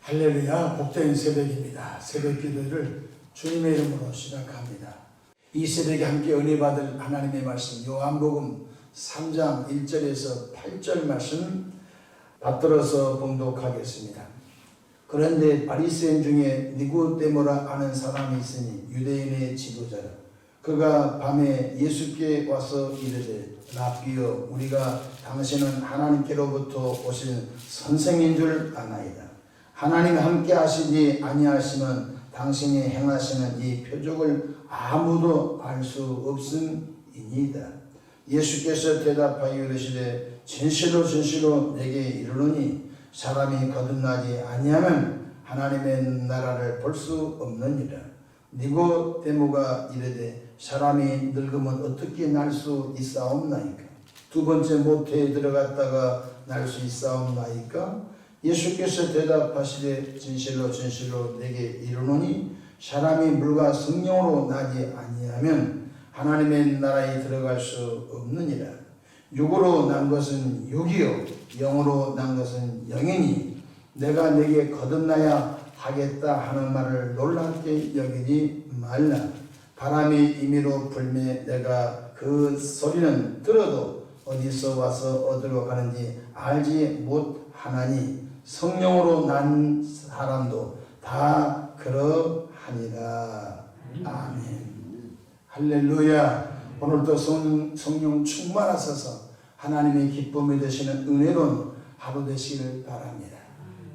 할렐루야, 복된 새벽입니다. 새벽 기도를 주님의 이름으로 시작합니다. 이 새벽에 함께 은혜 받을 하나님의 말씀, 요한복음 3장 1절에서 8절 말씀 받들어서 봉독하겠습니다. 그런데 바리새인 중에 니고데모라 아는 사람이 있으니 유대인의 지도자라. 그가 밤에 예수께 와서 이르되 라삐여, 우리가 당신은 하나님께로부터 오신 선생인 줄 아나이다. 하나님이 함께 하시지 아니하시면 당신이 행하시는 이 표적을 아무도 알 수 없음이니이다. 예수께서 대답하여 이르시되 진실로 진실로 내게 이르노니 사람이 거듭나지 아니하면 하나님의 나라를 볼 수 없느니라. 니고데모가 이르되 사람이 늙으면 어떻게 날 수 있사옵나이까? 두 번째 모태에 들어갔다가 날 수 있사옵나이까? 예수께서 대답하시되 진실로 진실로 내게 이르노니 사람이 물과 성령으로 나지 아니하면 하나님의 나라에 들어갈 수 없느니라. 육으로 난 것은 육이요 영으로 난 것은 영이니 내가 내게 거듭나야 하겠다 하는 말을 놀랍게 여기지 말라. 바람이 임의로 불매 내가 그 소리는 들어도 어디서 와서 어디로 가는지 알지 못하나니 성령으로 난 사람도 다 그러하니라. 아멘. 할렐루야. 오늘도 성령 충만하셔서 하나님의 기쁨이 되시는 은혜로운 하루 되시길 바랍니다.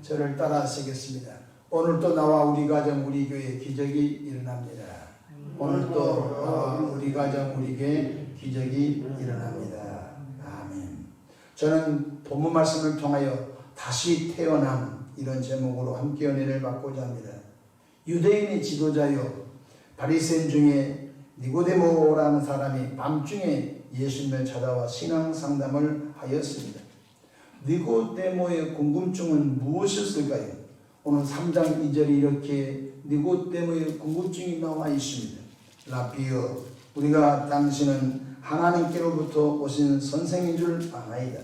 저를 따라 하시겠습니다. 오늘도 나와 우리 가정 우리 교회 기적이 일어납니다. 오늘도 나와 우리 가정 우리 교회 기적이 일어납니다. 아멘. 저는 본문 말씀을 통하여 다시 태어남 이런 제목으로 함께 은혜를 받고자 합니다. 유대인의 지도자요 바리새인 중에 니고데모라는 사람이 밤중에 예수님을 찾아와 신앙 상담을 하였습니다. 니고데모의 궁금증은 무엇이었을까요? 오늘 3장 2절이 이렇게 니고데모의 궁금증이 나와 있습니다. 라삐여, 우리가 당신은 하나님께로부터 오신 선생인 줄 아나이다.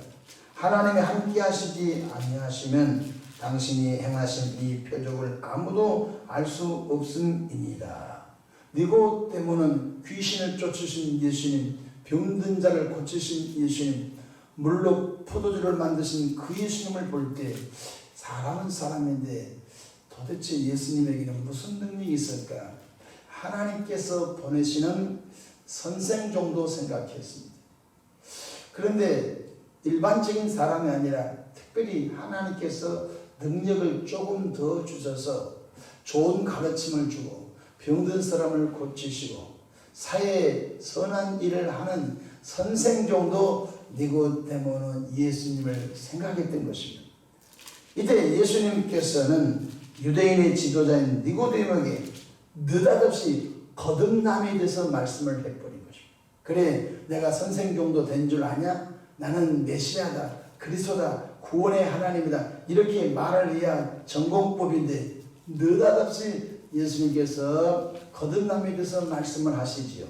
하나님이 함께 하시지 아니하시면 당신이 행하신 이 표적을 아무도 알 수 없음이니이다. 니고데모는 귀신을 쫓으신 예수님, 병든 자를 고치신 예수님, 물로 포도주를 만드신 그 예수님을 볼 때 사람은 사람인데 도대체 예수님에게는 무슨 능력이 있을까? 하나님께서 보내시는 선생 정도 생각했습니다. 그런데 일반적인 사람이 아니라 특별히 하나님께서 능력을 조금 더 주셔서 좋은 가르침을 주고 병든 사람을 고치시고 사회에 선한 일을 하는 선생 정도 니고데모는 예수님을 생각했던 것입니다. 이때 예수님께서는 유대인의 지도자인 니고데모에게 느닷없이 거듭남에 대해서 말씀을 해버린 것입니다. 그래, 내가 선생 정도 된 줄 아냐? 나는 메시아다, 그리스도다, 구원의 하나님이다 이렇게 말을 해야 전공법인데 느닷없이 예수님께서 거듭남에 대해서 말씀을 하시지요.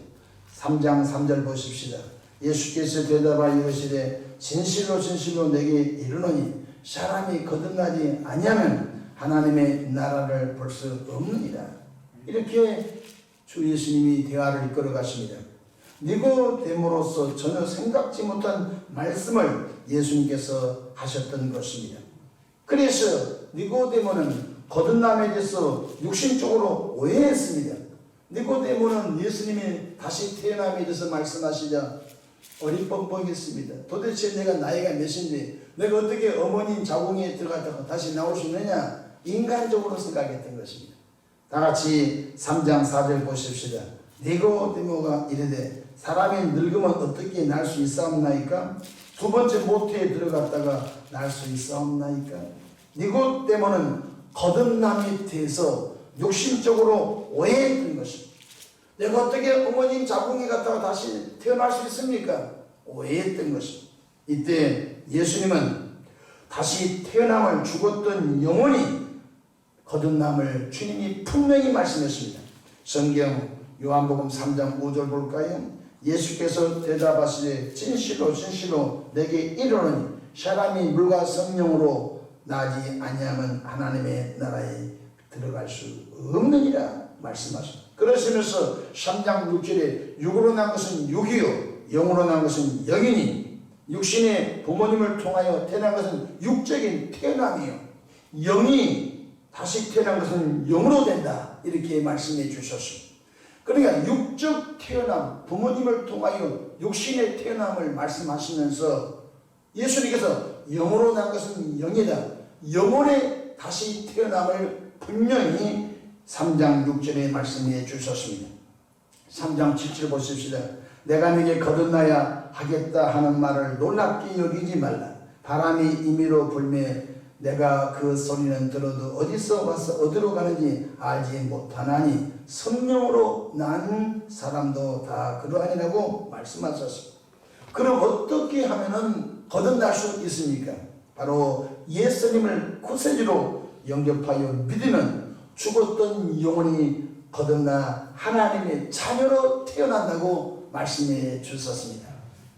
3장 3절 보십시다. 예수께서 대답하여 이르시되 진실로 진실로 내게 이르노니 사람이 거듭나지 아니하면 하나님의 나라를 볼 수 없느니라. 이렇게 주 예수님이 대화를 이끌어 가십니다. 니고데모로서 전혀 생각지 못한 말씀을 예수님께서 하셨던 것입니다. 그래서 니고데모는 거듭남에 대해서 육신적으로 오해했습니다. 니고데모는 예수님이 다시 태어남에 대해서 말씀하시자 어리뻥뻥했습니다. 도대체 내가 나이가 몇인데 내가 어떻게 어머니 자궁에 들어갔다가 다시 나올 수 있느냐? 인간적으로 생각했던 것입니다. 다 같이 3장 4절 보십시다. 니고데모가 이르되 사람이 늙으면 어떻게 날 수 있사옵나이까? 두 번째 모태에 들어갔다가 날 수 있사옵나이까? 니고데모는 거듭남에 대해서 육신적으로 오해했던 것입니다. 내가 어떻게 어머님 자궁에 갔다가 다시 태어날 수 있습니까? 오해했던 것입니다. 이때 예수님은 다시 태어남을 죽었던 영혼이 거듭남을 주님이 분명히 말씀했습니다. 성경 요한복음 3장 5절 볼까요? 예수께서 대답하시되 진실로 진실로 내게 이르노니 사람이 물과 성령으로 나지 아니하면 하나님의 나라에 들어갈 수 없느니라 말씀하십니다. 그러시면서 3장 6절에 육으로 난 것은 육이요 영으로 난 것은 영이니 육신의 부모님을 통하여 태어난 것은 육적인 태어남이요 영이 다시 태어난 것은 영으로 된다 이렇게 말씀해 주셨습니다. 그러니까 육적 태어남 부모님을 통하여 육신의 태어남을 말씀하시면서 예수님께서 영으로 난 것은 영이다 영혼의 다시 태어남을 분명히 3장 6절에 말씀해 주셨습니다. 3장 7절 보십시다. 내가 네게 거듭나야 하겠다 하는 말을 놀랍게 여기지 말라. 바람이 임의로 불매 내가 그 소리는 들어도 어디서 와서 어디로 가는지 알지 못하나니 성령으로 난 사람도 다 그러하니라고 말씀하셨습니다. 그럼 어떻게 하면은 거듭날 수 있습니까? 바로 예수님을 구세주로 영접하여 믿으면 죽었던 영혼이 거듭나 하나님의 자녀로 태어난다고 말씀해 주셨습니다.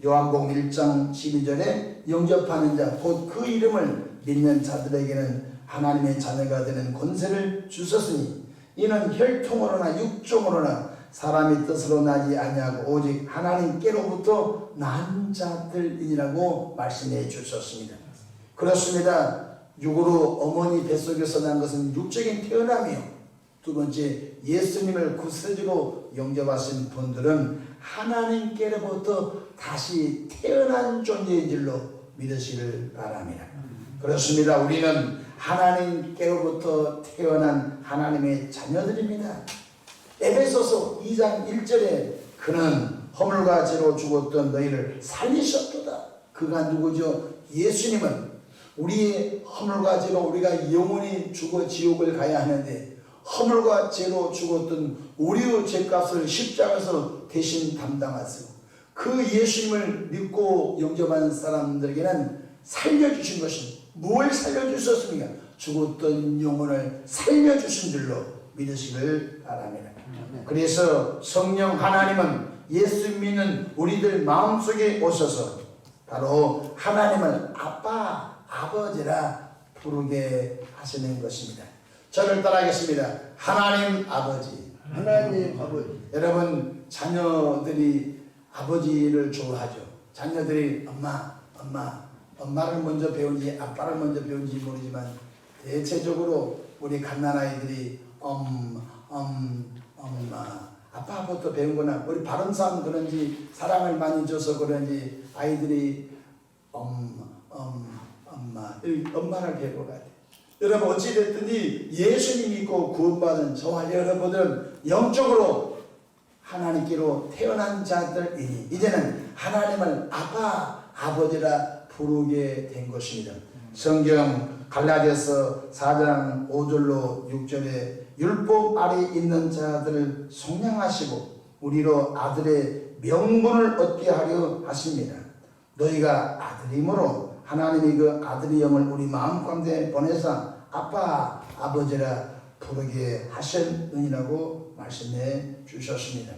요한복음 1장 12절에 영접하는 자 곧 그 이름을 믿는 자들에게는 하나님의 자녀가 되는 권세를 주셨으니 이는 혈통으로나 육종으로나 사람의 뜻으로 나지 아니하고 오직 하나님께로부터 난 자들이라고 말씀해 주셨습니다. 그렇습니다. 육으로 어머니 뱃속에서 난 것은 육적인 태어남이요. 두 번째, 예수님을 구세주로 영접하신 분들은 하나님께로부터 다시 태어난 존재인 줄로 믿으시길 바랍니다. 그렇습니다. 우리는 하나님께로부터 태어난 하나님의 자녀들입니다. 에베소서 2장 1절에 그는 허물과 죄로 죽었던 너희를 살리셨도다. 그가 누구죠? 예수님은 우리의 허물과 죄로 우리가 영원히 죽어 지옥을 가야 하는데 허물과 죄로 죽었던 우리의 죄값을 십자가에서 대신 담당하시고 그 예수님을 믿고 영접하는 사람들에게는 살려주신 것입니다. 뭘 살려주셨습니까? 죽었던 영혼을 살려주신 줄로 믿으시길 바랍니다. 그래서 성령 하나님은 예수 믿는 우리들 마음속에 오셔서 바로 하나님을 아빠, 아버지라 부르게 하시는 것입니다. 저를 따라하겠습니다. 하나님 아버지. 하나님 아버지. 여러분 자녀들이 아버지를 좋아하죠. 자녀들이 엄마를 먼저 배운지 아빠를 먼저 배운지 모르지만 대체적으로 우리 갓난아이들이 엄마 아빠부터 배운거나 우리 발음상 그런지 사랑을 많이 줘서 그런지 아이들이 엄마를 배우고 가야 돼. 여러분 어찌됐든지 예수님 믿고 구원받은 저와 여러분들은 영적으로 하나님께로 태어난 자들이니 이제는 하나님을 아빠 아버지라 부르게 된 것입니다. 성경 갈라디아서 4장 5절로 6절에 율법 아래 있는 자들을 속량하시고 우리로 아들의 명분을 얻게 하려 하십니다. 너희가 아들이므로 하나님이 그 아들의 영을 우리 마음 가운데 보내사 아빠 아버지라 부르게 하셨느니라고 말씀해 주셨습니다.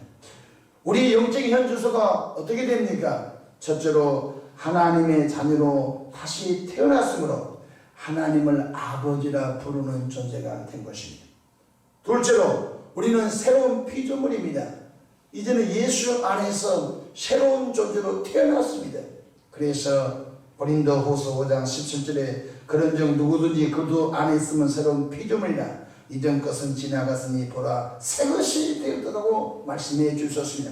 우리 영적인 현주소가 어떻게 됩니까? 첫째로 하나님의 자녀로 다시 태어났으므로 하나님을 아버지라 부르는 존재가 된 것입니다. 둘째로 우리는 새로운 피조물입니다. 이제는 예수 안에서 새로운 존재로 태어났습니다. 그래서 고린도후서 5장 17절에 그런즉 누구든지 그도 안에 있으면 새로운 피조물이라 이전 것은 지나갔으니 보라 새 것이 되었다고 말씀해 주셨습니다.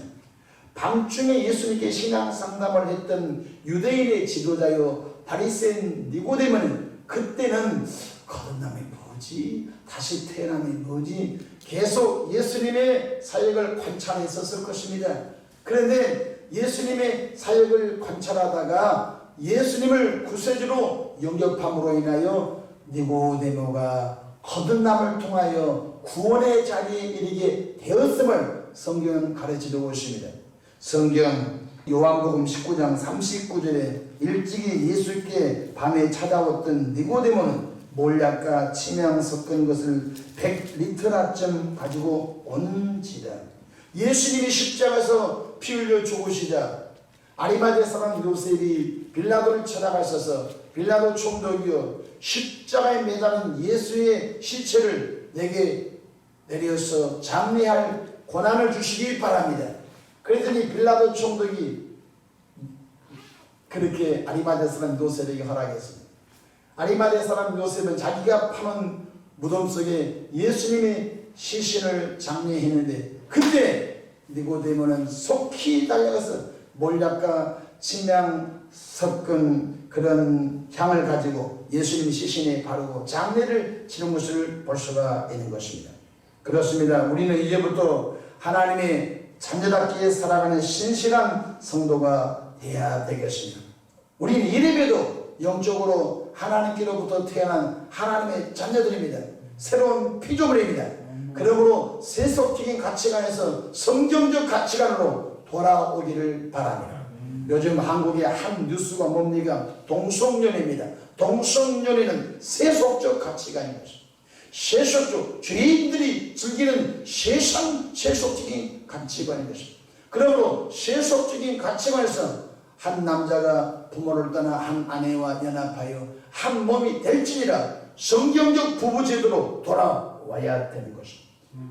밤중에 예수님께 신앙 상담을 했던 유대인의 지도자요 바리새인 니고데모는 그때는 거듭남이 뭐지? 다시 태어남이 뭐지? 계속 예수님의 사역을 관찰했었을 것입니다. 그런데 예수님의 사역을 관찰하다가 예수님을 구세주로 영접함으로 인하여 니고데모가 거듭남을 통하여 구원의 자리에 이르게 되었음을 성경은 가르치고 있습니다. 성경 요한복음 19장 39절에 일찍이 예수께 밤에 찾아왔던 니고데모는 몰약과 침향 섞은 것을 100리터나쯤 가지고 온지라. 예수님이 십자가에서 피 흘려 죽으시자 아리마대 사람 요셉이 빌라도를 찾아가셔서 빌라도 총독이여 십자가에 매달린 예수의 시체를 내게 내려서 장례할 권한을 주시기 바랍니다. 그랬더니 빌라도 총독이 그렇게 아리마대 사람 요셉에게 허락했습니다. 아리마대 사람 요셉은 자기가 파는 무덤 속에 예수님의 시신을 장례했는데, 그때 니고데모는 속히 달려가서 몰약과 침향 섞은 그런 향을 가지고 예수님 시신에 바르고 장례를 치는 것을 볼 수가 있는 것입니다. 그렇습니다. 우리는 이제부터 하나님의 자녀답게 살아가는 신실한 성도가 되어야 되겠습니다. 우리는 이래봬도 영적으로 하나님께로부터 태어난 하나님의 자녀들입니다. 새로운 피조물입니다. 그러므로 세속적인 가치관에서 성경적 가치관으로 돌아오기를 바랍니다. 요즘 한국의 한 뉴스가 뭡니까? 동성연애입니다. 동성연애는 세속적 가치관인 것입니다. 세속적, 죄인들이 즐기는 세속적인 가치관인 것입니다. 그러므로 세속적인 가치관에서 한 남자가 부모를 떠나 한 아내와 연합하여 한 몸이 될지니라 성경적 부부제도로 돌아와야 되는 것입니다.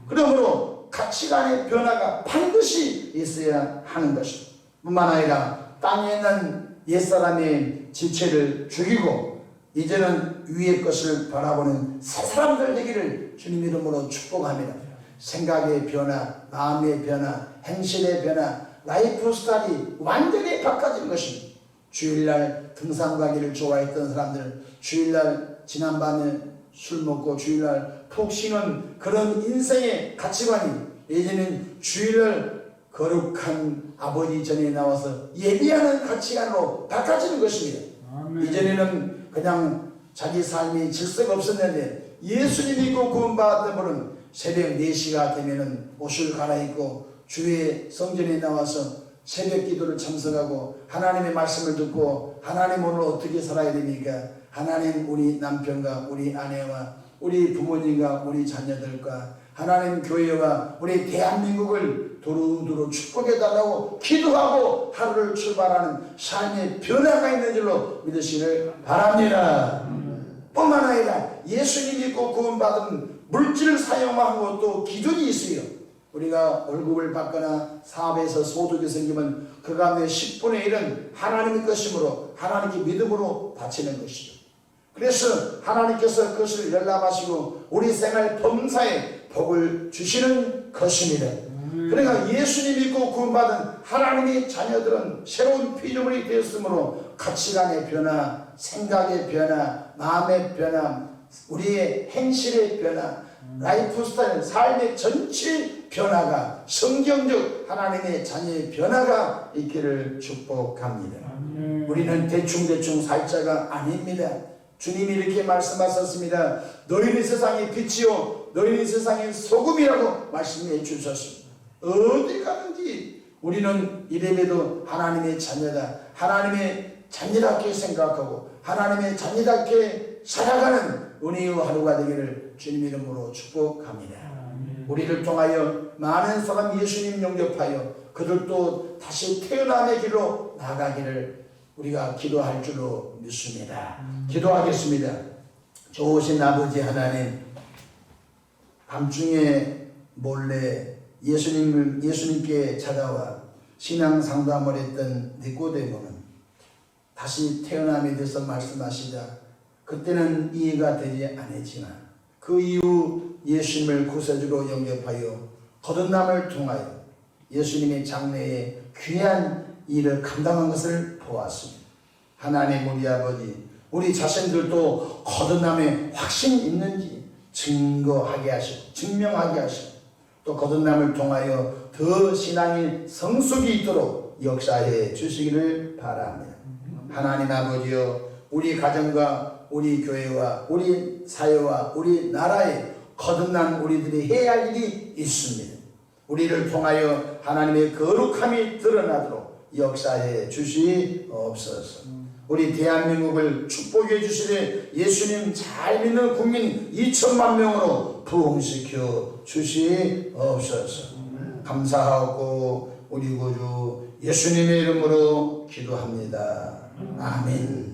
그러므로 가치관의 변화가 반드시 있어야 하는 것입니다. 뿐만 아니라 땅에 있는 옛사람의 지체를 죽이고 이제는 위의 것을 바라보는 새 사람들 되기를 주님 이름으로 축복합니다. 생각의 변화, 마음의 변화, 행실의 변화, 라이프 스타일이 완전히 바꿔진 것입니다. 주일날 등산 가기를 좋아했던 사람들, 주일날 지난밤에 술 먹고 주일날 푹 쉬는 그런 인생의 가치관이 이제는 주일날 거룩한 아버지 전에 나와서 예배하는 가치관으로 바꿔지는 것입니다. 아멘. 이전에는 그냥 자기 삶이 질서가 없었는데 예수님 믿고 구원받았던 분은 새벽 4시가 되면은 옷을 갈아입고 주의 성전에 나와서 새벽 기도를 참석하고 하나님의 말씀을 듣고 하나님 오늘 어떻게 살아야 됩니까? 하나님 우리 남편과 우리 아내와 우리 부모님과 우리 자녀들과 하나님 교회와 우리 대한민국을 두루두루 축복해달라고 기도하고 하루를 출발하는 삶의 변화가 있는 줄로 믿으시길 바랍니다. 뿐만 아니라 예수님 믿고 구원받은 물질을 사용한 것도 기준이 있어요. 우리가 월급을 받거나 사업에서 소득이 생기면 그 가운데 10분의 1은 하나님의 것이므로 하나님께 믿음으로 바치는 것이죠. 그래서 하나님께서 그것을 열람하시고 우리 생활 범사에 복을 주시는 것입니다. 그러니까 예수님 믿고 구원받은 하나님의 자녀들은 새로운 피조물이 되었으므로 가치관의 변화, 생각의 변화, 마음의 변화, 우리의 행실의 변화, 라이프 스타일, 삶의 전체 변화가 성경적 하나님의 자녀의 변화가 있기를 축복합니다. 우리는 대충 살 자가 아닙니다. 주님이 이렇게 말씀하셨습니다. 너희는 세상의 빛이요 너희는 세상의 소금이라고 말씀해 주셨습니다. 어디 가든지 우리는 이래봬도 하나님의 자녀다, 하나님의 자녀답게 생각하고 하나님의 자녀답게 살아가는 은혜의 하루가 되기를 주님 이름으로 축복합니다. 우리를 통하여 많은 사람 예수님 영접하여 그들도 다시 태어남의 길로 나가기를 우리가 기도할 줄로 믿습니다. 기도하겠습니다. 좋으신 아버지 하나님, 밤중에 몰래 예수님께 찾아와 신앙 상담을 했던 니고데모는 다시 태어남에 대해서 말씀하시자 그때는 이해가 되지 않았지만 그 이후 예수님을 구세주로 영접하여 거듭남을 통하여 예수님의 장래에 귀한 일을 감당한 것을 보았습니다. 하나님 우리 아버지, 우리 자신들도 거듭남에 확신이 있는지 증거하게 하시고 증명하게 하시고 또 거듭남을 통하여 더 신앙의 성숙이 있도록 역사해 주시기를 바랍니다. 하나님 아버지여, 우리 가정과 우리 교회와 우리 사회와 우리 나라에 거듭난 우리들이 해야 할 일이 있습니다. 우리를 통하여 하나님의 거룩함이 드러나도록 역사해 주시옵소서. 우리 대한민국을 축복해 주시되 예수님 잘 믿는 국민 2천만 명으로 부흥시켜 주시옵소서. 감사하고 우리 구주 예수님의 이름으로 기도합니다. 아멘.